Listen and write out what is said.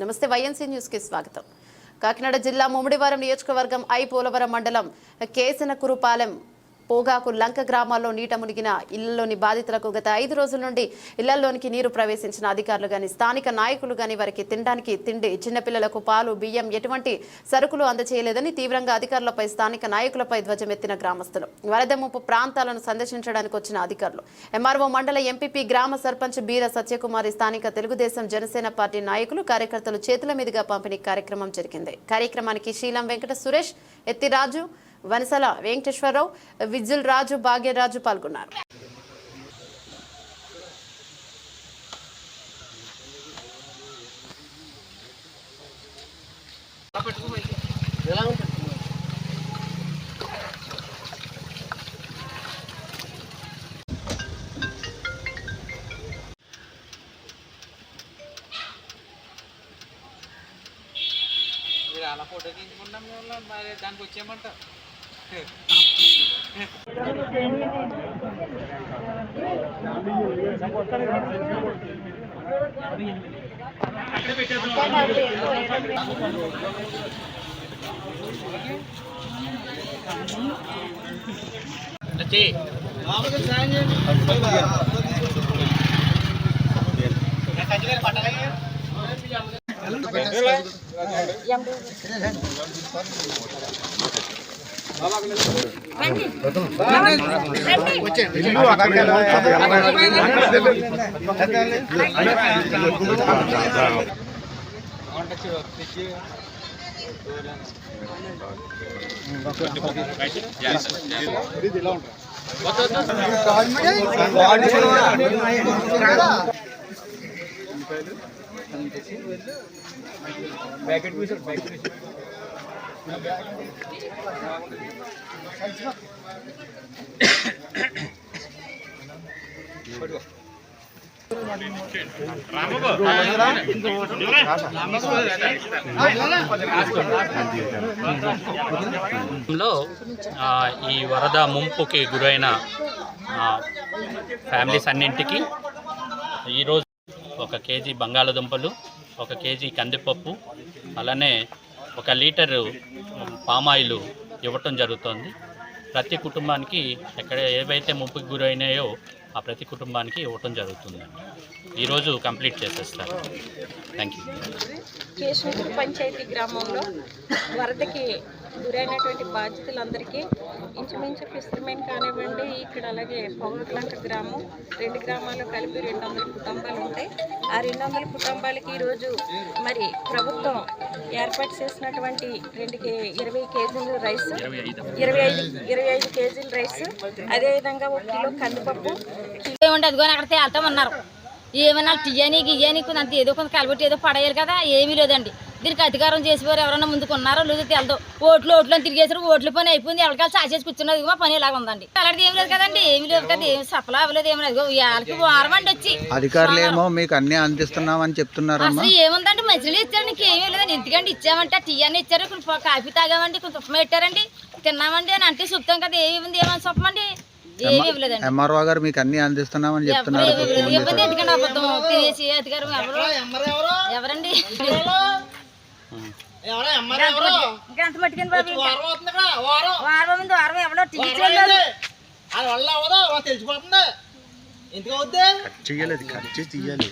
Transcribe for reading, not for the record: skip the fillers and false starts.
నమస్తే YNC news కి స్వాగతం. కాకినాడ జిల్లా ముమ్మిడివరం నియోజకవర్గం ఐ పోలవరం మండలం కేసనకురుపాలెం పోగాకు లంక గ్రామాల్లో నీట మునిగిన ఇళ్లలోని బాధితులకు గత 5 రోజుల నుండి ఇళ్లలోనికి నీరు ప్రవేశించిన అధికారులు గాని స్థానిక నాయకులు గాని వారికి తినడానికి తిండి చిన్నపిల్లలకు పాలు బియ్యం ఎటువంటి సరుకులు అందజేయలేదని తీవ్రంగా అధికారులపై స్థానిక నాయకులపై ధ్వజమెత్తిన గ్రామస్తులు. వరద ముప్పు ప్రాంతాలను సందర్శించడానికి వచ్చిన అధికారులు ఎంఆర్ఓ మండల ఎంపీపీ గ్రామ సర్పంచ్ బీర సత్యకుమారి స్థానిక తెలుగుదేశం జనసేన పార్టీ నాయకులు కార్యకర్తలు చేతుల మీదుగా పంపిణీ కార్యక్రమం జరిగింది. కార్యక్రమానికి శీలం వెంకట సురేష్ ఎత్తిరాజు వనసల వెంకటేశ్వరరావు విజిల్ రాజు భాగ్యరాజు పాల్గొన్నారు. అలా ఫోటో తీసుకున్నాం మరి దానికి వచ్చేయమంట బ్యాకెట్ పీస్ ఈ వరద ముంపుకి గురైన ఫ్యామిలీస్ అన్నింటికి ఈరోజు 1 కేజీ బంగాళదుంపలు, 1 కేజీ కందిపప్పు, అలానే 1 లీటరు పామాయిల్ ఇవ్వటం జరుగుతుంది. ప్రతి కుటుంబానికి ఎక్కడ ఏవైతే ముంపుకి గురైనాయో ఆ ప్రతి కుటుంబానికి ఇవ్వటం జరుగుతుంది. ఈరోజు కంప్లీట్ చేసేస్తారు. Thank you. కేశనకురు పంచాయతీ గ్రామంలో వరదకి గురైనటువంటి బాధితులందరికీ ఇంచుమించు ఫిషర్మెన్ కానివ్వండి, ఇక్కడ అలాగే పొగలంక గ్రామం 2 గ్రామాలు కలిపి 200 కుటుంబాలు ఉంటాయి. ఆ 200 కుటుంబాలకి ఈరోజు మరి ప్రభుత్వం ఏర్పాటు చేసినటువంటి 20 కేజీలు రైస్, 25 కేజీల రైస్, అదేవిధంగా 1 కిలో కందిపప్పు ఏమంటే అదిగోని అక్కడ తేల్తామన్నారు. ఏమన్నా టియ్యని గియ్యని కొంత ఏదో కొంత కలబెట్టి ఏదో పడేయాలి కదా, ఏమీ లేదండి. దీనికి అధికారం చేసేవారు ఎవరైనా ముందుకు ఉన్నారో లేదో తెలదు. ఓట్లు తిరిగేసారు, ఓట్ల పని అయిపోయింది, ఎవరికాలు చాచేసి కూర్చున్నది మా పని ఇలాగ ఉందండి. అలాంటిది ఏమి లేదు కదండి, ఏమి లేదు కదా, ఏమి సఫలం అవ్వలేదు, ఏమి లేదు. వాళ్ళకి వారం అండి వచ్చి అధికారులేమో మీకు అన్ని అందిస్తున్నామని చెప్తున్నారు. అసలు ఏముందండి, మంచినీళ్ళు ఇచ్చారు, నీకు ఏమీ లేదండి. ఎందుకంటే ఇచ్చామంటే టీయని ఇచ్చారు, కొంచెం కాఫీ తాగామండి, కొంచెం ఉప్మా పెట్టారండి, తిన్నామండి అని అంటే చెప్తాం కదా. ఏమి ఉంది ఏమని చెప్పమండి, ఏమి ఇవ్వలేదండి. ఎంఆర్ఓ గారు మీకు అన్ని అందిస్తున్నామని చెప్తున్నారు. ఇబ్బంది ఎందుకంటే అబద్ధం తినేసి అధికారం ఎవరండి గంట పట్టుకుని బాబు వారం ముందు వారం ఎవరో తెలిసిపోతుంది. ఎందుకు అవుద్ది ఖర్చు తీయాలి.